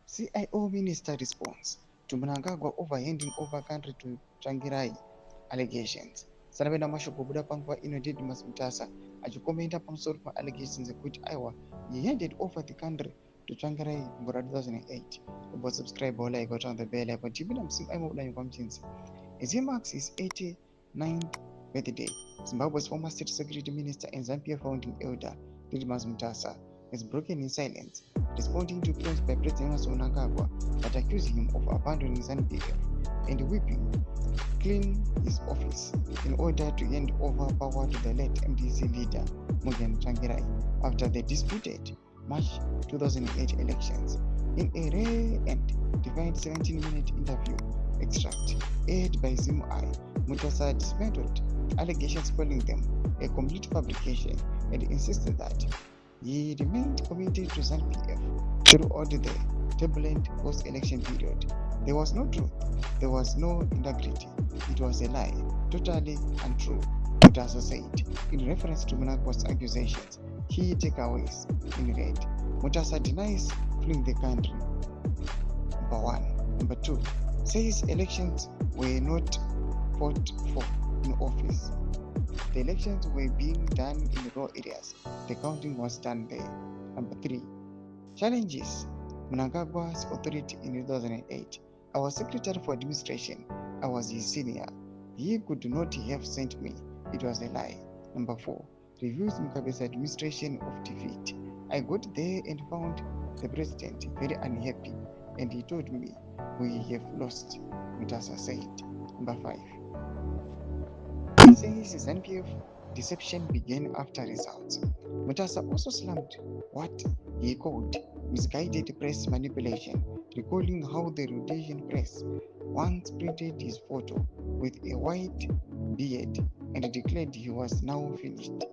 CIO minister response to Mnangagwa over handing over country to Tsvangirai allegations. Sanapenda mashoko kubuda panguva ino Didmus Mutasa achikomenta pamusoro allegations ekuti aiwa he handed over the country to Tsvangirai mugore 2008. About subscribe or like or turn the bell icon. Tipinda msimu aimo udanyi kwa mchinzi. As he marks his 89th birthday, Zimbabwe's former state security minister and Zambia founding elder Didmus Mutasa has broken in silence, responding to claims by President Mnangagwa that accuse him of abandoning ZVAITWA and whipping clean his office in order to hand over power to the late MDC leader Mugen Tsvangirai after the disputed March 2008 elections. In a rare and defined 17-minute interview extract aired by ZIM, Mutasa dismantled allegations, calling them a complete fabrication and insisted that he remained committed to ZVAITWA throughout the turbulent post-election period. There was no truth, there was no integrity, it was a lie, totally untrue, Mutasa said, in reference to Mnangagwa's accusations. Key takeaways in red. Mutasa denies fleeing the country. Number 1. Number 2. Says elections were not fought for in office. The elections were being done in rural areas. The counting was done there. Number 3. Challenges Mnangagwa's authority in 2008. I was Secretary for Administration. I was his senior. He could not have sent me. It was a lie. Number 4. Reviews Mugabe's administration of defeat. I got there and found the president very unhappy, and he told me, "We have lost," Mutasa said. Number 5. He says ZNPF deception began after results. Mutasa also slammed what he called misguided press manipulation, recalling how the Rhodesian press once printed his photo with a white beard and declared he was now finished.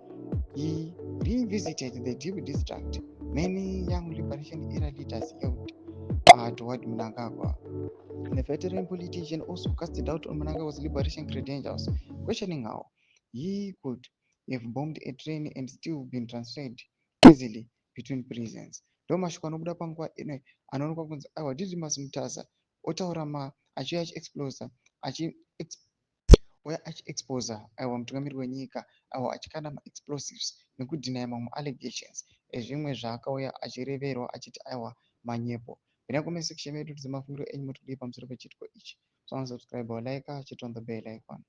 He revisited the deep distrust many young liberation era leaders held toward Mnangagwa. The veteran politician also cast doubt on Mnangagwa's liberation credentials, questioning how he could have bombed a train and still been transferred easily between prisons. Ndo mashoko anobuda panguva ino anoonekwa kunzi aiwa Didmus Mutasa otaura achiexplosa uya achiexposa aiwa mutungamiri wenyika aiwa achikana maexplosives nekudhinaya mamwe allegations ezvimwe zvaakauya achireverwa achiti aiwa manyepo. Vena comment section yedu tidzimafungiro enyu mutidii pamusoro pechitiko ichi. So subscribe or like, chit on the bell icon.